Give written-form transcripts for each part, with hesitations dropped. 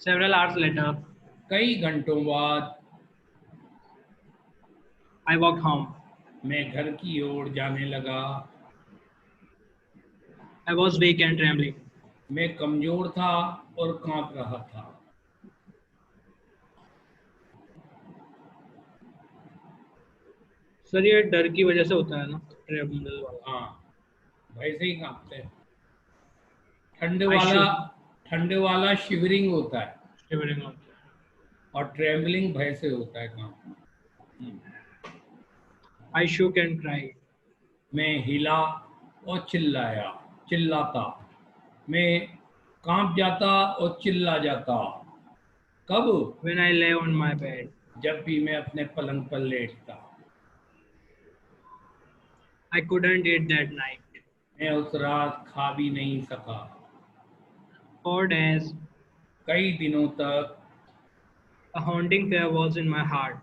Several hours later, कई घंटों बाद I walked home. मैं घर की ओर जाने लगा। I was weak and trembling. मैं कमजोर था और कांप रहा था। सर ये डर की वजह से होता है ना, ट्रेबल वाला। हाँ, वैसे ही कांपते हैं। ठंड I वाला shook, ठंड वाला शिवरिंग होता है shivering होता है। और ट्रेम्बलिंग भय से होता है कांपना। I shook and cried. मैं हिला और चिल्लाता। मैं कांप जाता और चिल्ला जाता। कब? When I lay on my bed, जब भी मैं अपने पलंग पर लेटता। I couldn't eat that night. मैं उस रात खा भी नहीं सका। 4 days, कई दिनों तक a haunting fear was in my heart.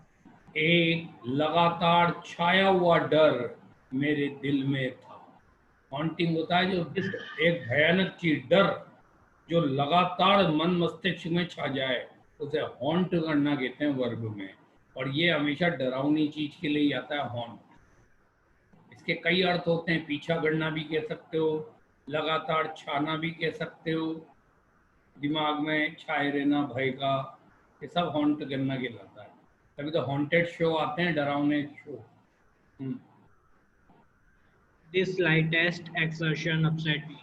एक लगातार छाया हुआ डर मेरे दिल में था। हॉन्टिंग होता है जो इस एक भयानक चीज, डर जो लगातार मन मस्तिष्क में छा जाए, उसे हॉन्ट करना कहते हैं वर्ब में। और ये हमेशा डरावनी चीज के लिए ही आता है, हॉन्ट। इसके कई अर्थ होते हैं, पीछा करना भी कह सकते हो, लगातार छाना भी कह सकते हो, दिमाग में छाए रहना भय का, ये सब हॉन्ट करना कहलाता है। तभी तो हॉन्टेड शो आते हैं, डरावने show. This slightest exertion upset me.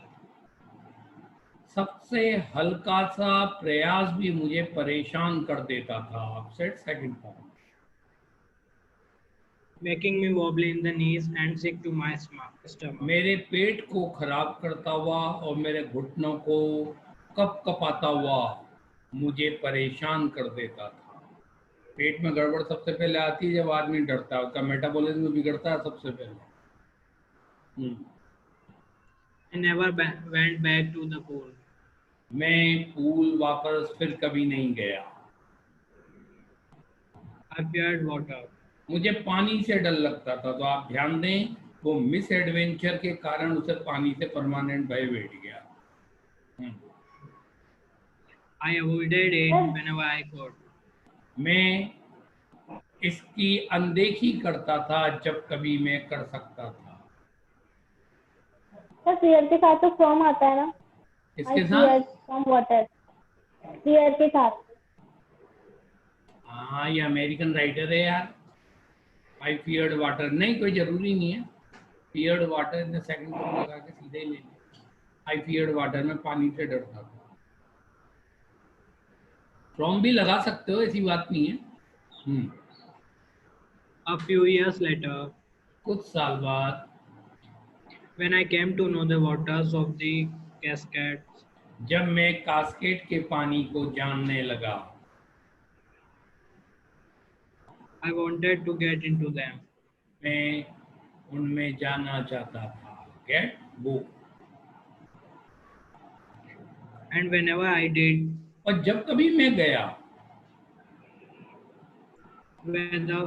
सबसे हल्का सा प्रयास भी मुझे परेशान कर देता था। Upset second form. Making me wobbly in the knees and sick to my stomach. मेरे पेट को खराब करता हुआ और मेरे घुटनों को कपाता हुआ मुझे परेशान कर देता था। पेट में गड़बड़ सबसे पहले आती है जब आदमी डरता है, उसका मेटाबॉलिज्म बिगड़ता है सबसे पहले। I never went back to the pool. मैं पूल वापस फिर कभी नहीं गया। I feared water. मुझे पानी से डर लगता था। तो आप ध्यान दें, वो मिस एडवेंचर के कारण उसे पानी से परमानेंट भय बैठ गया। I avoided it whenever I could. मैं इसकी अनदेखी करता था जब कभी मैं कर सकता था। तो फियर के साथ तो फ्रॉम आता है ना, इसके I साथ feared from water. फियर के साथ। हाँ, ये अमेरिकन राइटर है यार। आई फियर्ड वाटर, नहीं कोई जरूरी नहीं है। फियर्ड वाटर ने सेकंड फॉर्म लगा के सीधे ही ले लिया। आई फियर्ड वाटर में पानी से डरता था। फ्रॉम भी लगा सकते हो, ऐसी बात नहीं है। A few years later, कुछ साल बाद when I came to know the waters of the cascades, जब मैं कास्केट के पानी को जानने लगा, I wanted to get into them. मैं उनमें जाना चाहता था। Get book. And whenever I did, और जब कभी मैं गया, whether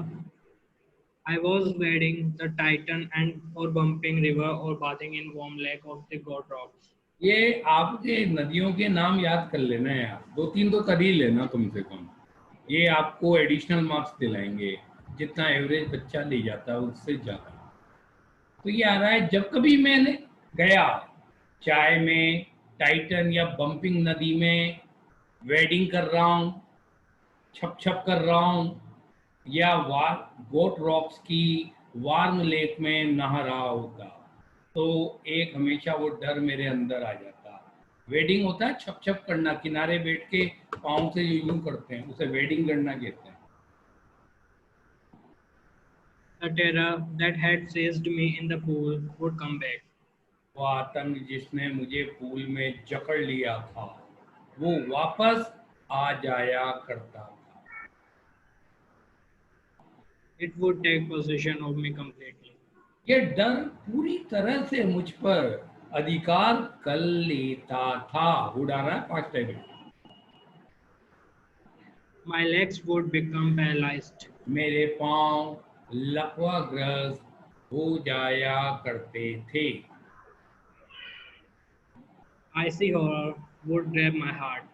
I was wading the Titan and or bumping river or bathing in warm lake of the God rocks. ये आपके नदियों के नाम याद कर लेना यार, 2-3 तो कर ही लेना कम से कम। ये आपको एडिशनल मार्क्स दिलाएंगे, जितना एवरेज बच्चा ले जाता है उससे ज्यादा। तो ये आ रहा है, जब कभी मैंने गया, चाहे मैं टाइटन या बम्पिंग नदी में वेडिंग कर रहा हूँ, छप छप कर रहा हूँ, या गोट रॉक्स की वार्म लेक में नहा रहा होता, तो एक हमेशा वो डर मेरे अंदर आ जाता। वेडिंग होता है छप छप करना, किनारे बैठ के पाँव से यूं करते हैं, उसे वेडिंग करना कहते हैं। The terror that had seized me in the pool would come back. वो आतंक जिसने मुझे पूल में जकड़ लिया था, वो वापस आ जाया करता था। It would take possession of me completely. ये डर पूरी तरह से मुझ पर अधिकार कर लेता था। वुड आ रहा है past time. My legs would become paralyzed. मेरे पांव लकवाग्रस्त हो जाया करते थे। Icy horror would grab my heart.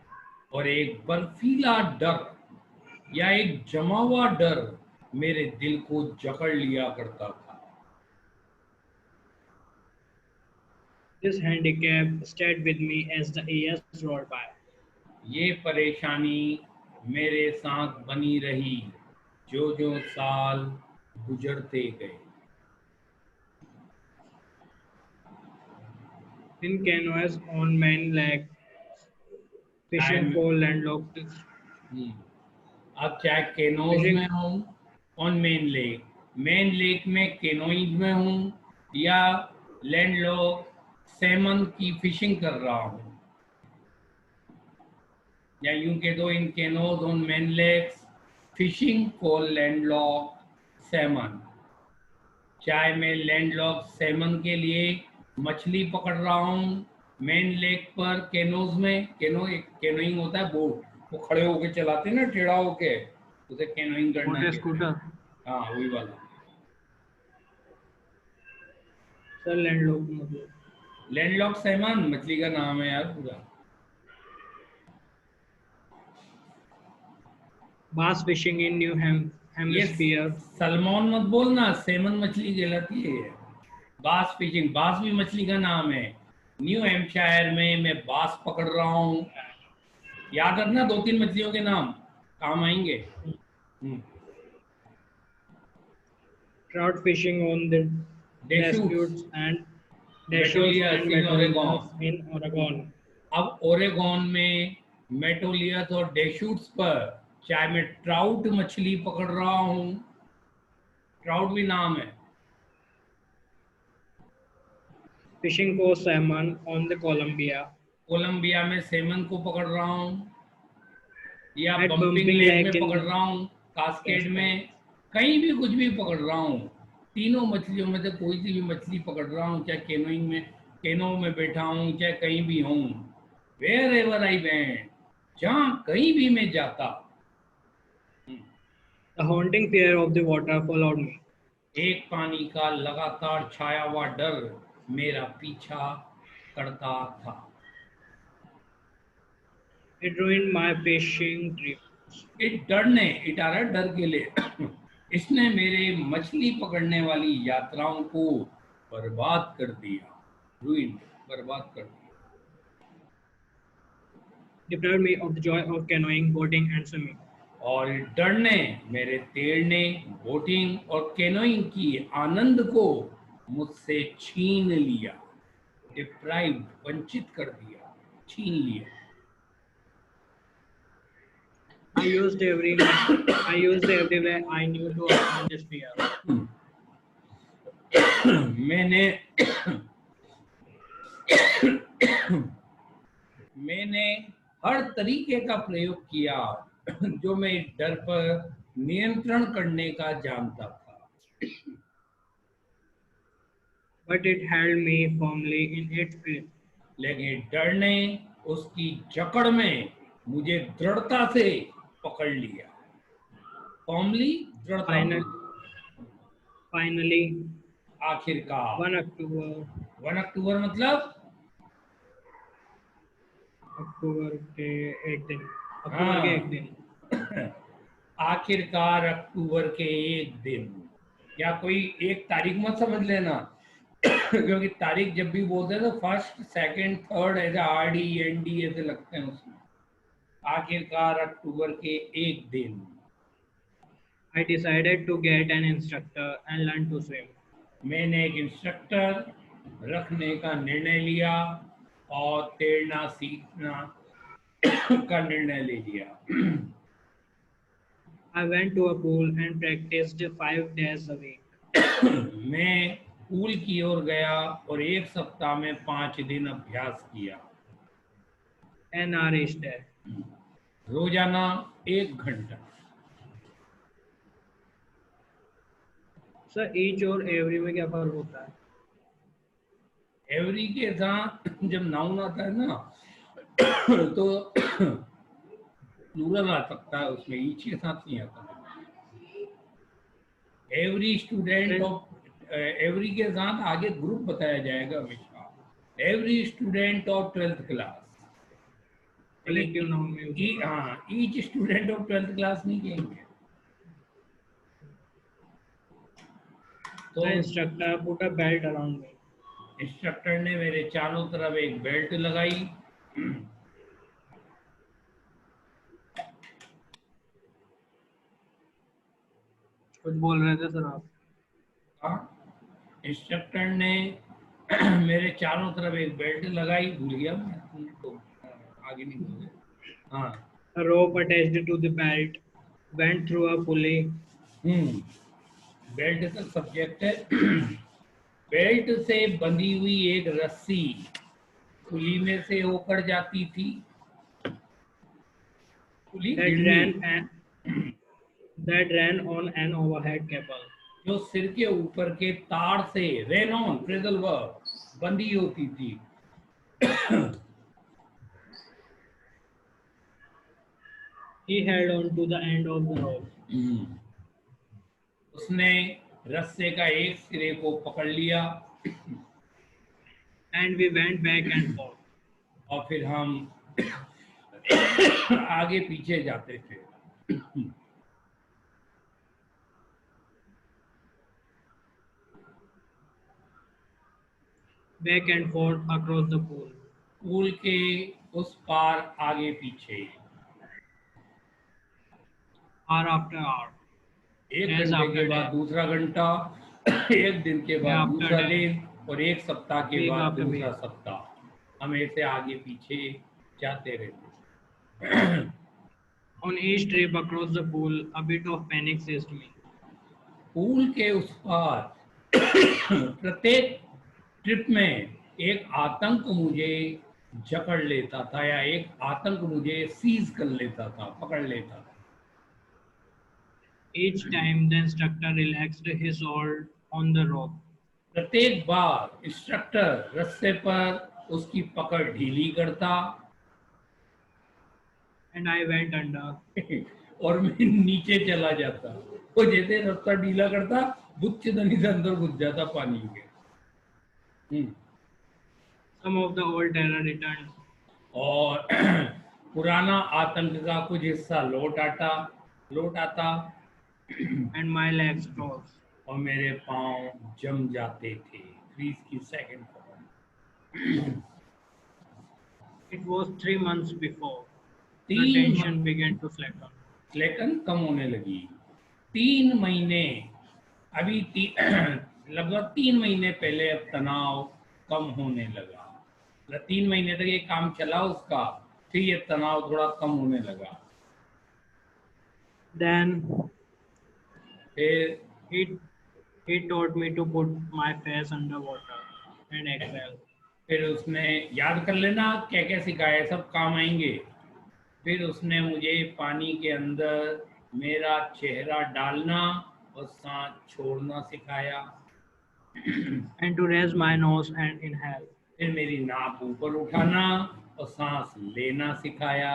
और एक बर्फीला डर या एक जमा हुआ डर मेरे दिल को जकड़ लिया करता था। This handicap stayed with me as the years rolled by. ये परेशानी मेरे साथ बनी रही जो जो साल गुजरते गए। In canoes on main lake, fishing for landlocked. अब चाहे केनोज Fishing- में हूँ ऑन मेन लेक में केनोइंग में हूँ या लैंडलॉक सैमन की फिशिंग कर रहा हूँ, या यूं कह दो in canoes on Maine lakes fishing for landlocked salmon. चाहे मैं लैंडलॉक सैमन के लिए मछली पकड़ रहा हूँ मेन लेक पर केनोज में। केनोइंग होता है बोट, वो खड़े होके चलाते हैं ना टेढ़ा होके, उसे केनोइंग करना Water है। scooter. हाँ वही वाला। Sir, landlocked मतलब. लैंडलॉक सैमन मछली का नाम है यार पूरा। Bass fishing in New Hampshire. Salmon मत बोलना, सैमन मछली कहलाती है। बास फिशिंग, बास भी मछली का नाम है। न्यू हैम्पशायर में मैं बास पकड़ रहा हूँ। याद रखना 2-3 मछलियों के नाम काम आएंगे। Trout fishing on the Deschutes and Metolius in Oregon. in Oregon. अब ओरेगॉन में मेटोलियस और डेशूट्स पर चाहे मैं ट्राउट मछली पकड़ रहा हूँ, ट्राउट भी नाम है। Fishing for salmon on the Columbia. Columbia में सैमन को पकड़ रहा हूँ या At bumping Bumping lake Lake में in- पकड़ रहा हूँ, कास्केड में, कहीं भी कुछ भी पकड़ रहा हूँ। तीनों मछलियों में से कोई सी भी मछली पकड़ रहा हूँ, चाहे केनोइंग में केनो में बैठा हूँ, चाहे कहीं भी हूँ। वेयर एवर आई वेंट, जहाँ कहीं भी मैं जाता, The haunting fear of the water followed me. एक पानी का लगातार छाया हुआ डर मेरा पीछा करता था। It ruined my fishing trip. It आ रहा है डर के लिए इसने मेरे मछली पकड़ने वाली यात्राओं को बर्बाद कर दिया। ruined, बर्बाद कर दिया। Deprived me of the joy of canoeing, boating, and swimming. और इस डर ने मेरे तैरने, बोटिंग और कैनोइंग की आनंद को मुझसे छीन लिया। डिप्राइव्ड, वंचित कर दिया, छीन लिया। I used every way I knew to overcome this fear. मैंने हर तरीके का प्रयोग किया जो मैं इस डर पर नियंत्रण करने का जानता था। But it held me firmly in its grip. लेकिन डर ने उसकी जकड़ में मुझे दृढ़ता से पकड़ लिया। फॉर्मली, दृढ़ता। Finally, आखिरकार 1 October 1 अक्टूबर मतलब अक्टूबर के एक दिन आखिरकार अक्टूबर के एक दिन, या कोई एक तारीख मत समझ लेना क्योंकि तारीख जब भी बोलते हैं तो फर्स्ट, सेकंड, थर्ड ऐसे RD ND ऐसे लगते हैं उसमें। आखिरकार अक्टूबर के एक दिन I decided to get an instructor and learn to swim. मैंने एक इंस्ट्रक्टर रखने का निर्णय लिया और तैरना सीखना का निर्णय ले लिया। I went to a pool and practiced 5 days a week. मैं पूल की ओर गया और एक सप्ताह में 5 दिन अभ्यास किया। An hour each day. रोजाना 1 घंटा। सर each और every में क्या फर्क होता है? एवरी के साथ जब नाउन आता है ना तो प्लूरल आ सकता है उसमें, ईच के साथ नहीं आता। एवरी स्टूडेंट ऑफ, एवरी के साथ आगे ग्रुप बताया जाएगा हमेशा। Every student of 12th class, Collective noun में use होगा। हाँ, each student of 12th class नहीं कहेंगे। तो The instructor put a belt around me. Instructor ने मेरे चारों तरफ एक बेल्ट लगाई। कुछ बोल रहे थे सर आप? इंस्ट्रक्टर ने मेरे चारों तरफ एक बेल्ट लगाई। भूल गया मैं, तुमको आगे नहीं बोले। हाँ, A rope attached to the belt went through a pulley belt का सब्जेक्ट है। बेल्ट से बंधी हुई एक रस्सी पुली में से होकर जाती थी। पुली that ran on an overhead cable. जो सिर के ऊपर के तार से रेनॉन फ्रेजल वर्ब बंधी होती थी। He held on to the end of the rope. उसने रस्से का एक सिरे को पकड़ लिया। And we went back and forth. और फिर हम आगे पीछे जाते थे। Back and forth across the pool. Pool के उस पार आगे पीछे। Hour after hour. एक Days घंटे after के बाद day. दूसरा घंटा, एक दिन के बाद after दूसरा day. दिन और एक सप्ताह के Week बाद after दूसरा week. सप्ताह। हम ऐसे आगे पीछे जाते रहते। On each trip across the pool, a bit of panic seized me. Pool के उस पार प्रत्येक ट्रिप में एक आतंक मुझे जकड़ लेता था या एक आतंक मुझे सीज कर लेता था, पकड़ लेता था। Each time the instructor relaxed his hold on the rope. प्रत्येक बार इंस्ट्रक्टर रस्से पर उसकी पकड़ ढीली करता And I went under. और मैं नीचे चला जाता। वो जैसे रास्ता ढीला करता, बुच्चेदानी से अंदर घुस जाता पानी के। Some of the old terror returned. और पुराना आतंक का कुछ हिस्सा लौट आता And my legs froze. और मेरे पांव जम जाते थे। फ्रीज की second form. It was 3 months before the 3 tension began to slacken. लेकिन कम होने लगी। 3 महीने अभी लगभग 3 महीने पहले अब तनाव कम होने लगा। 3 महीने तक ये काम चला उसका, फिर ये तनाव थोड़ा कम होने लगा। Then फिर he taught me to put my face under water and exhale. फिर उसने, याद कर लेना क्या क्या सिखाया, सब काम आएंगे। फिर उसने मुझे पानी के अंदर मेरा चेहरा डालना और सांस छोड़ना सिखाया। And to raise my nose and inhale. फिर मेरी नाक ऊपर उठाना और सांस लेना सिखाया।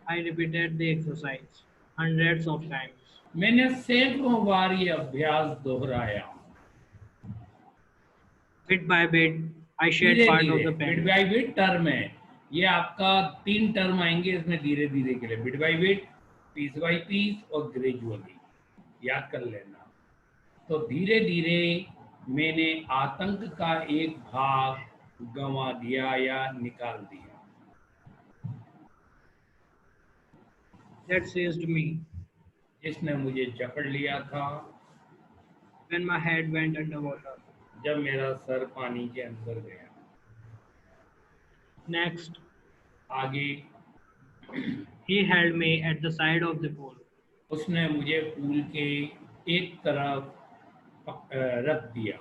I repeated the exercise hundreds of times. मैंने सैकड़ों बार ये अभ्यास दोहराया। Bit by bit, I shed part of the bit pain. By bit term है ये, आपका 3 टर्म आएंगे इसमें धीरे धीरे के लिए। Bit by bit, piece by piece और ग्रेजुअली, याद कर लेना। तो धीरे धीरे मैंने आतंक का एक भाग गंवा दिया या निकाल दिया। That seized me जिसने मुझे जकड़ लिया था when my head went underwater. जब मेरा सर पानी के अंदर गया। Next, आगे he held me at the side of the pool उसने मुझे पूल के एक तरफ रख दिया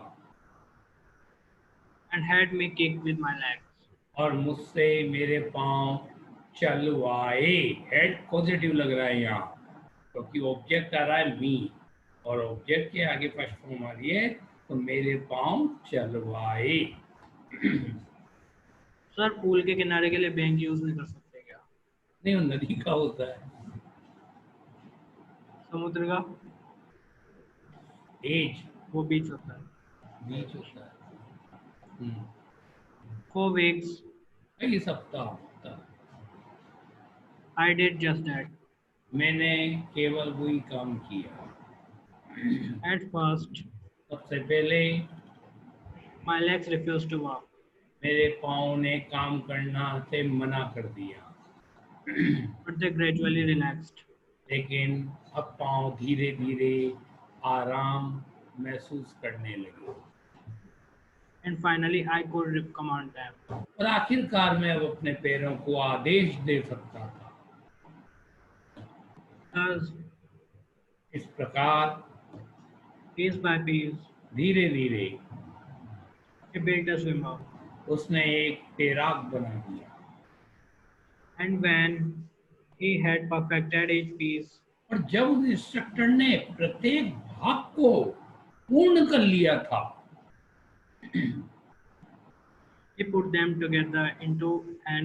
and had me kick with my legs. और मुझसे मेरे पांव चलवाए। हेड पॉजिटिव लग रहा है यहाँ, क्योंकि ऑब्जेक्ट आ रहा है मी और ऑब्जेक्ट के आगे फर्स्ट फॉर्म आ रही है, तो मेरे पांव चलवाए। सर पूल के किनारे के लिए बैंक यूज नहीं कर सकते क्या? नहीं, वो नदी का होता है। समुद्र का एज वो बीच होता है। बीच होता है। 4 weeks कई सप्ताह I did just that. मैंने केवल वही काम किया। At first, सबसे पहले my legs refused to walk, मेरे पाँव ने काम करना से मना कर दिया, but they gradually relaxed. लेकिन अब पाँव धीरे धीरे आराम महसूस करने लगे And finally, I could command them. और आखिरकार मैं अब अपने पैरों को आदेश दे सकता था। Thus, इस प्रकार piece by piece, धीरे धीरे he built a swimmer. उसने एक तैराक बना दिया And when he had perfected each piece, और जब उस इंस्ट्रक्टर ने प्रत्येक भाग को पूर्ण कर लिया था, he put them together into an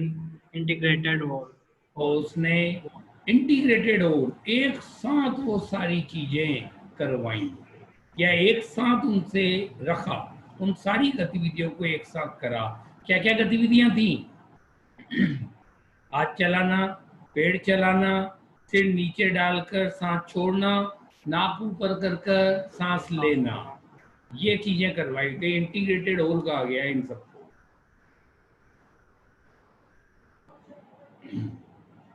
integrated whole. और उसने इंटीग्रेटेड और एक साथ वो सारी चीजें करवाई या एक साथ उनसे रखा, उन सारी गतिविधियों को एक साथ करा। क्या क्या गतिविधियां थी? हाथ चलाना, पेड़ चलाना, सिर नीचे डालकर सांस छोड़ना, नाक ऊपर कर कर सांस लेना, ये चीजें करवाई गई। इंटीग्रेटेड होल कहा गया इन सबको।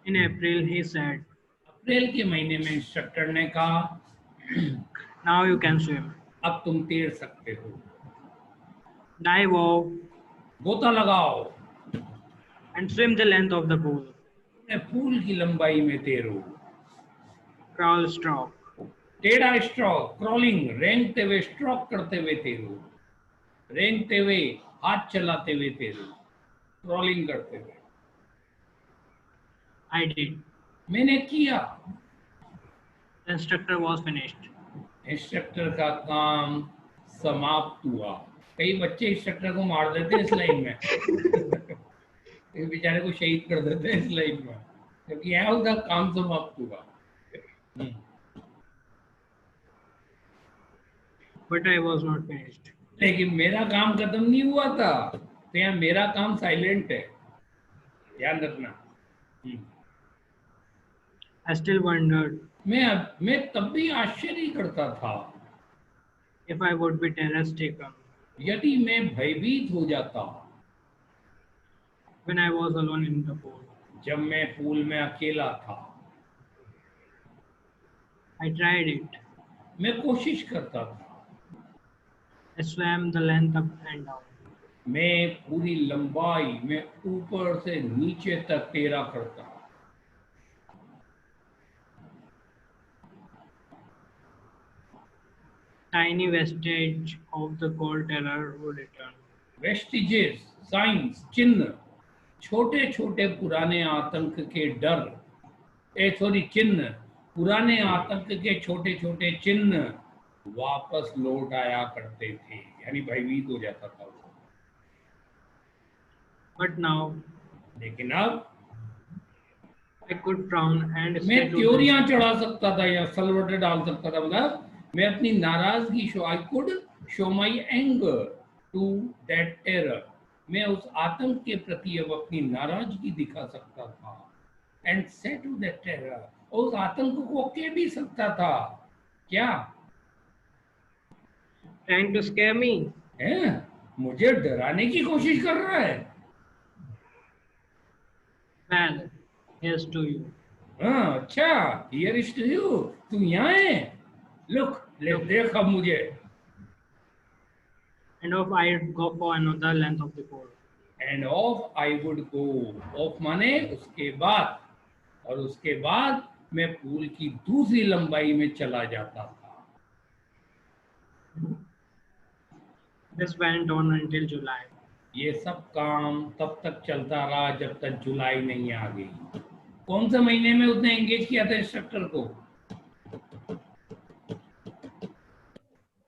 In April, he said, अप्रैल के महीने में इंस्ट्रक्टर ने कहा, now you can swim. अब तुम तैर सकते हो। Dive off गोता लगाओ, and swim the length of the pool. Pool की लंबाई में तैरो। Crawl stroke. टेढ़ा स्ट्रोक, क्रॉलिंग, रेंगते हुए स्ट्रोक करते हुए तैरो, रेंगते हुए हाथ चलाते हुए तैरो, क्रॉलिंग करते हुए। I did. मैंने किया। The instructor was finished. Instructor का काम समाप्त हुआ। कई बच्चे इंस्ट्रक्टर को मार देते हैं इस लाइन में, इस बेचारे को शहीद कर देते हैं इस लाइन में, क्योंकि यहाँ उसका काम समाप्त हुआ। But I was not finished. लेकिन मेरा काम खत्म नहीं हुआ था, तो यहाँ मेरा काम साइलेंट है, ध्यान रखना। I still wondered मैं तब भी आश्चर्य करता था, if I would be terror taken यदि मैं भयभीत हो जाता when I was alone in the pool. जब मैं पूल में अकेला था। I tried it. मैं कोशिश करता था, I swam the length up and down. मैं पूरी लंबाई में ऊपर से नीचे तक तैरा करता। Tiny vestige of the cold terror would return. Vestiges, signs, चिन्ह, छोटे छोटे पुराने आतंक के डर, चिन्ह, पुराने आतंक के छोटे छोटे चिन्ह वापस लौट आया करते थे, यानी भयभीत हो जाता था वो। But now लेकिन अब I could frown and मैं say to त्योरियां चढ़ा सकता था या सलवटे डाल सकता था, मतलब मैं अपनी नाराजगी show, I could show my anger to that terror, मैं उस आतंक के प्रति अब अपनी नाराजगी दिखा सकता था। एंड से टू दैट टेरर, और उस आतंक को कह भी सकता था, क्या trying to scare me. है, मुझे डराने की कोशिश कर रहा है। Well, here's to you. हाँ अच्छा, हियर इज टू यू, तू यहाँ है, लुक, ले देख अब मुझे। And off I'd go for another length of the pool. End of I would go, of माने उसके बाद, और उसके बाद मैं पूल की दूसरी लंबाई में चला जाता था। This went on until July. ये सब काम तब तक चलता रहा जब तक जुलाई नहीं आ गई। कौन से महीने में उसने एंगेज किया था इंस्ट्रक्टर को?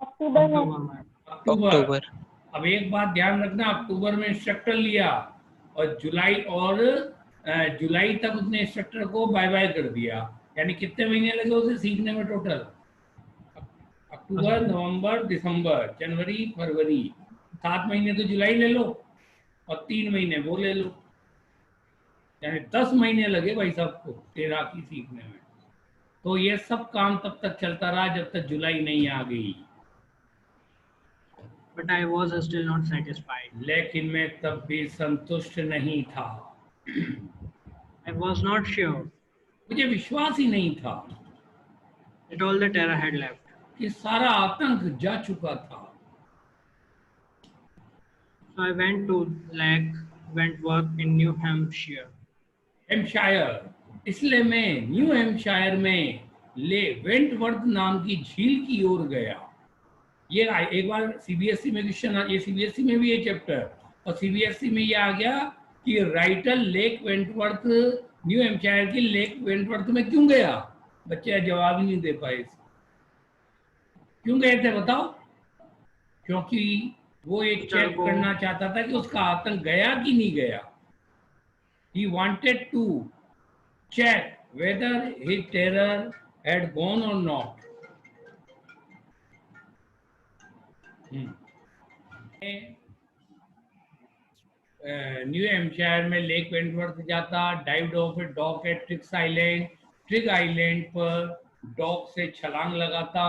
अक्टूबर में। October में. अक्टूबर। अब एक बात ध्यान रखना, अक्टूबर में इंस्ट्रक्टर लिया और जुलाई तक उसने इंस्ट्रक्टर को बाय बाय कर दिया, यानी कितने महीने लगे उसे सीखने में टोटल? अक्टूबर, नवंबर, दिसंबर, जनवरी, फरवरी, 7 महीने तो जुलाई ले लो और 3 महीने वो ले लो। यानी 10 महीने लगे भाई साहब को तैराकी सीखने में। तो ये सब काम तब तक चलता रहा जब तक जुलाई नहीं आ गई। But I was still not satisfied. लेकिन मैं तब भी संतुष्ट नहीं था। I was not sure मुझे विश्वास ही नहीं था that all the terror had left. कि सारा आतंक जा चुका था। So I went to Lake Wentworth in New Hampshire. Hampshire, इसलिए मैं न्यू हेम्पशायर में ले वेंटवर्थ नाम की झील की ओर गया। ये एक बार सीबीएसई में क्वेश्चन, ये सीबीएसई में भी ये चैप्टर, और सीबीएसई में ये आ गया कि writer lake Wentworth, new Hampshire की लेक वेंटवर्थ में क्यों गया। बच्चे जवाब ही नहीं दे पाए। क्यों गए थे बताओ? क्योंकि वो एक चेक करना चाहता था कि उसका आतंक गया कि नहीं गया। He wanted to check whether his terror had gone or not. New Hampshire में लेक वेंटवर्थ जाता, dived off a dock at Triggs Island, Trigg Island पर डॉक से छलांग लगाता।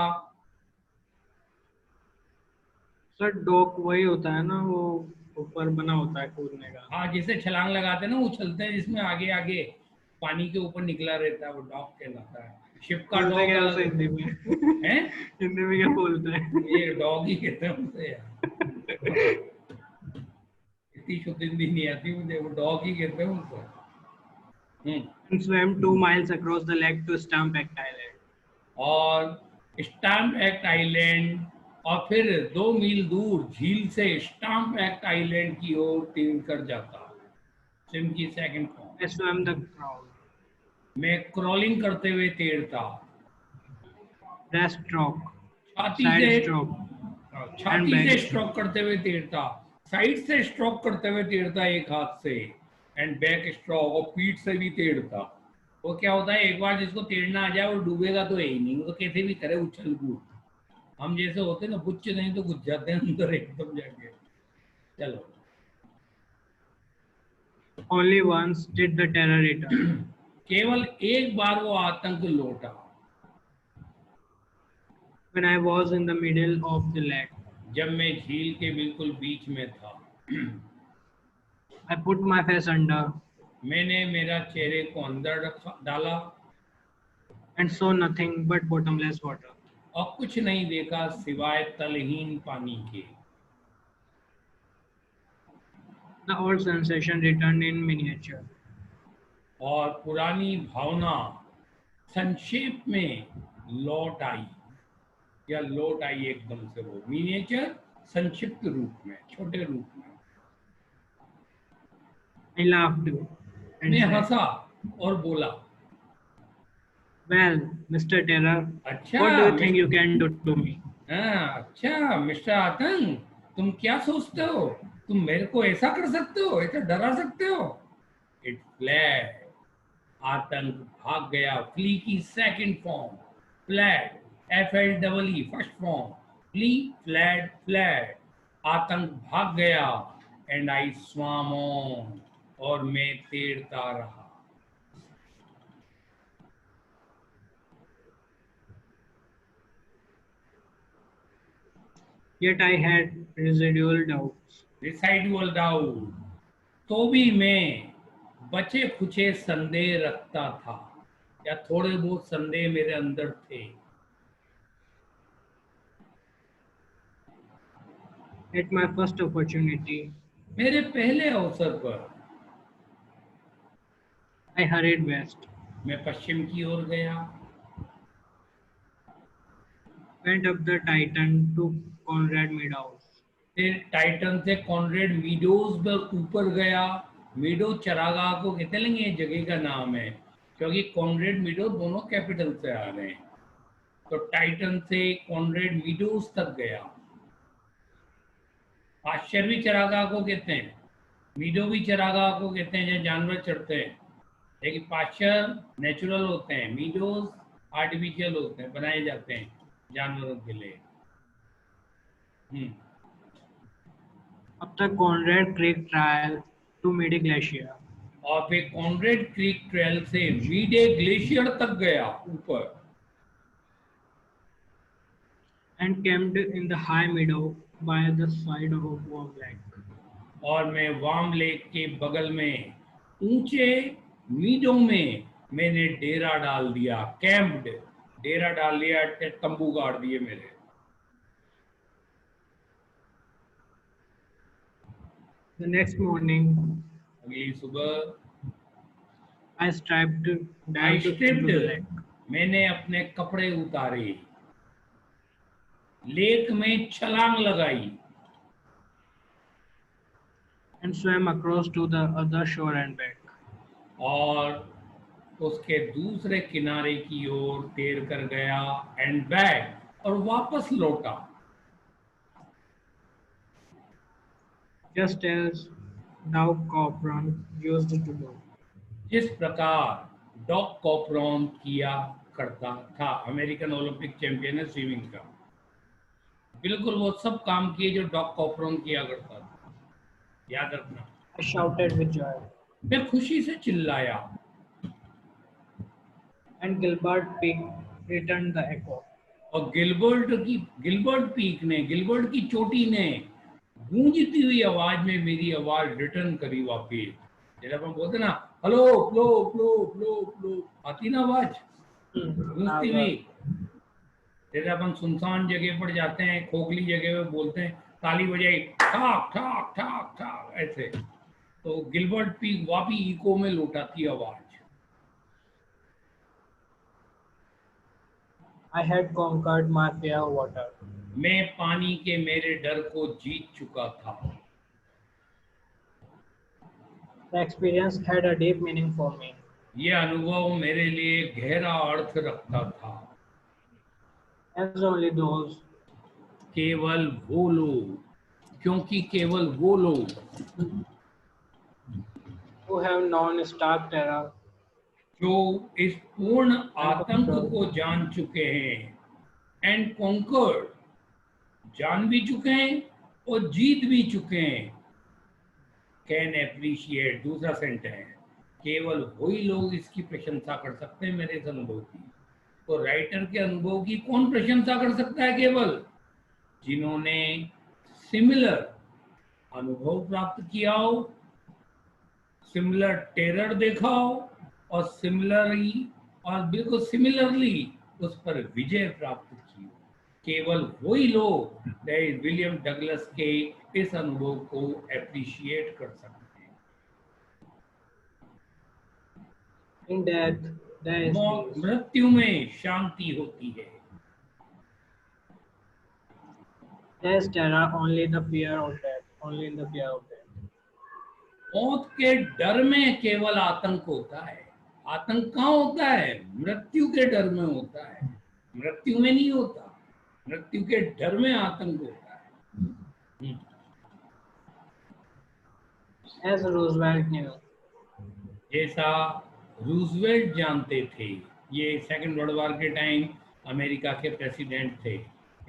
सर डॉक वही होता है ना, वो ऊपर बना होता है कूदने का। हाँ, जैसे छलांग लगाते हैं ना, उछलते हैं, जिसमें आगे आगे पानी के ऊपर निकला रहता है, वो डॉक कहलाता है। शिप का डॉग हिंदी में है, हिंदी में क्या बोलते हैं? ये डॉग ही कहते हैं उसे यार। इतनी शुद्ध हिंदी नहीं आती मुझे, वो डॉग ही कहते हैं उसे। And swam 2 miles across the lake to Stamped Island. और स्टैम्प एक्ट आइलैंड, और फिर 2 मील दूर झील से स्टैम्प एक्ट आइलैंड की ओर तीर कर जाता। स्विम की second form. I swam the crowd. मैं क्रॉलिंग करते हुए तैरता। Breaststroke, छाती side से stroke, छाती and से back स्ट्रोक करते हुए तैरता, साइड से स्ट्रोक करते हुए तैरता एक हाथ से, एंड बैक स्ट्रोक, और पीठ से भी तैरता। वो क्या होता है, एक बार जिसको तैरना आ जाए वो डूबेगा तो है ही नहीं, वो तो कैसे भी करे उछल कूद। हम जैसे होते ना, बुच्च नहीं तो घुस जाते हैं अंदर एकदम जाके। चलो। Only once did the terror return. केवल एक बार वो आतंक लौटा। When I was in the middle of the lake, जब मैं झील के बिल्कुल बीच में था। I put my face under मैंने मेरा चेहरे को अंदर डाला and saw nothing but bottomless water. और कुछ नहीं देखा सिवाय तलहीन पानी के। The old sensation returned in miniature. और पुरानी भावना संक्षेप में लौट आई, या लौट आई एकदम से। वो मिनिएचर संक्षिप्त रूप में, छोटे रूप में। I laughed and मैं said, हंसा और बोला, "Well, Mr. Terror, अच्छा what do you think you can do to me?" अच्छा मिस्टर आतंक, तुम क्या सोचते हो, तुम मेरे को ऐसा कर सकते हो, ऐसा डरा सकते हो। इट फ्लैड, आतंक भाग गया। फ्ली की second form, fled, FLEE first form, flee, fled, fled. आतंक भाग गया। एंड आई स्वाम ऑन, और मैं तैरता रहा। Yet I had residual doubts. Residual doubt, तो भी मैं बचे खुचे संदेह रखता था, या थोड़े बहुत संदेह मेरे अंदर थे। At my first opportunity, मेरे पहले अवसर पर I hurried west, मैं पश्चिम की ओर गया। went up the Titan to Conrad Meadows. फिर टाइटन से कॉनरेड मीडोज पर ऊपर गया। मीडो चरागाह को कहते लेंगे, ये जगह का नाम है, क्योंकि कॉनरेड मीडो दोनों कैपिटल से आ रहे हैं। तो टाइटन से कॉनरेड मीडोज तक गया। पाश्चर भी चरागाह को कहते हैं, मीडो भी चरागाह को कहते हैं, जहाँ जानवर चढ़ते हैं। लेकिन पाश्चर नेचुरल होते हैं, मीडोज आर्टिफिशियल होते हैं, बनाए जाते हैं जानवरों के लिए। Up the Conrad Creek Trail to Midi Glacier. और फिर कॉन्ड्रेड क्रीक ट्रेल से मीडे ग्लेशियर तक गया ऊपर, and camped in the high meadow by the side of Warm Lake. और मैं वार्म लेक के बगल में ऊंचे मीडों में मैंने डेरा डाल दिया, कैंप्ड, डेरा डाल लिया, तंबू गाड़ दिए मेरे। The next morning, अगली सुबह I dived I into the stripped, lake मैंने अपने कपड़े उतारे, लेक में छलांग लगाई and swam across to the other shore and back. और उसके दूसरे किनारे की ओर तैर कर गया एंड बैक, और वापस लौटा, Just as Dow Copron used to do. जिस प्रकार डॉग कॉपरॉन किया करता था। अमेरिकन ओलंपिक चैंपियन है स्विमिंग का, बिल्कुल वो सब काम किए जो डॉग कॉपरॉन किया करता था, याद रखना। I shouted with joy, मैं खुशी से चिल्लाया and Gilbert Peak returned the echo. और गिलबर्ट की चोटी ने गूंजती हुई आवाज में मेरी आवाज रिटर्न करी वापिस। जब हम बोलते ना hello flow flow flow flow, आती ना आवाज गूंजती हुई। जैसे अपन सुनसान जगह पर जाते हैं, खोखली जगह पे बोलते हैं, ताली बजाई ठाक ठाक ठाक ठाक ऐसे, तो गिलबर्ट पीक वापी इको में लौटाती आवाज। I had conquered my fear of water. मैं पानी के मेरे डर को जीत चुका था। The experience had a deep meaning for me. यह अनुभव मेरे लिए गहरा अर्थ रखता था। As only those केवल वो लोग, क्योंकि केवल वो लोग who have known stark terror जो इस पूर्ण आतंक को जान चुके हैं, एंड कॉन्कर्ड, जान भी चुके हैं और जीत भी चुके हैं, कैन एप्रिशिएट, दूसरा सेंटेंस है, केवल वही लोग इसकी प्रशंसा कर सकते हैं मेरे इस अनुभव की। तो राइटर के अनुभव की कौन प्रशंसा कर सकता है? केवल जिन्होंने सिमिलर अनुभव प्राप्त किया हो, सिमिलर टेरर देखा हो और बिल्कुल सिमिलरली उस पर विजय प्राप्त की हो। केवल वही लोग विलियम डगलस के इस अनुभव को एप्रिशिएट कर सकते हैं। in death there is peace. मृत्यु में शांति होती है। There is terror only the fear of death. Only in the fear of death. मौत के डर में केवल आतंक होता है। आतंक कहाँ होता है? मृत्यु के डर में होता है, मृत्यु में नहीं होता। मृत्यु के डर में आतंक होता है। As Roosevelt knew. जैसा रूजवेल्ट जानते थे, ये सेकंड वर्ल्ड वॉर के टाइम अमेरिका के प्रेसिडेंट थे।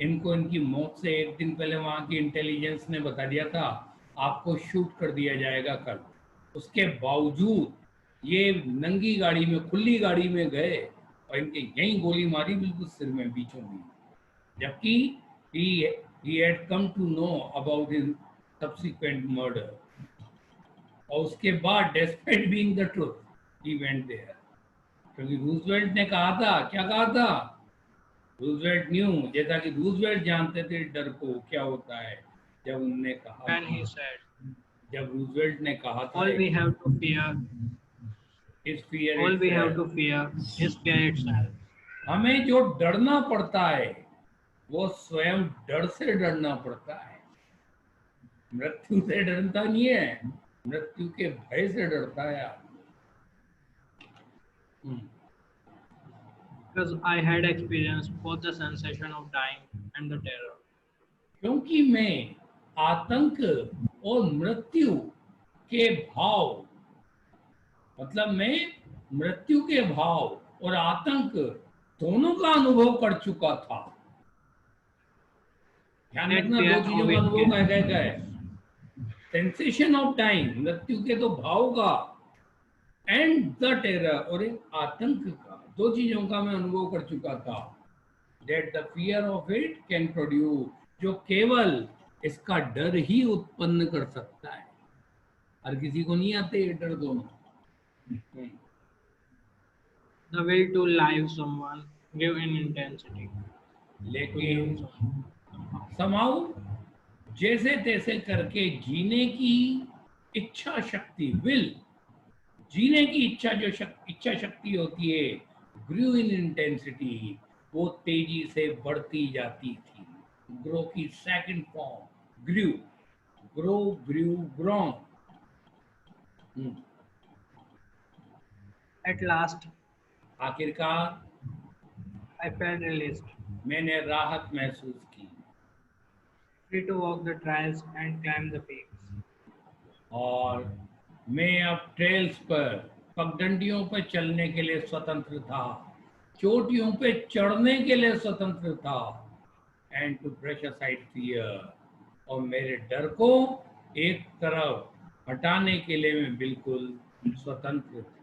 इनको इनकी मौत से एक दिन पहले वहाँ की इंटेलिजेंस ने बता दिया था आपको शूट कर दिया जाएगा कल। उसके बावजूद ये नंगी गाड़ी में, खुली गाड़ी में गए और इनके यहीं गोली मारी, बिल्कुल सिर में बीचों बीच। जबकि he had come to know about his subsequent murder, और उसके बाद despite being the truth he went there, क्योंकि रूजवेल्ट ने कहा था, क्या कहा था? रूजवेल्ट न्यू, जैसा कि रूजवेल्ट जानते थे डर को क्या होता है। जब उन्होंने कहा, When he said, जब रूजवेल्ट ने कहा था, all we have to fear is fear itself. हमें जो डरना पड़ता है वो स्वयं डर से डरना पड़ता है। मृत्यु से डरता नहीं है, मृत्यु के भय से डरता है आदमी। Because I had experienced both the sensation of dying and the terror. क्योंकि मैं आतंक और मृत्यु के भाव, मतलब मैं मृत्यु के भाव और आतंक दोनों का अनुभव कर चुका था। ध्यान रखना, दो चीजों का अनुभव क्या है? सेंसेशन ऑफ टाइम, मृत्यु के तो भाव का, एंड द टेरर, और एक आतंक का, दो चीजों का मैं अनुभव कर चुका था। That the fear of it can produce, जो केवल इसका डर ही उत्पन्न कर सकता है। हर किसी को नहीं आते ये डर दोनों। The will to live someone give in intensity. लेकिन समाउ जैसे तैसे करके जीने की इच्छा शक्ति, विल, जीने की इच्छा, जो इच्छा शक्ति होती है, ग्रू इन इंटेंसिटी, वो तेजी से बढ़ती जाती थी। ग्रो की second form grew, grow, grew, grown. At last, आखिरकार I felt released, मैंने राहत महसूस की free to walk the trails and climb the peaks. और मैं अब ट्रेल्स पर, पगडंडियों पर चलने के लिए स्वतंत्र था, चोटियों पे चढ़ने के लिए स्वतंत्र था। And to brush aside fear, और मेरे डर को एक तरफ हटाने के लिए मैं बिल्कुल स्वतंत्र था।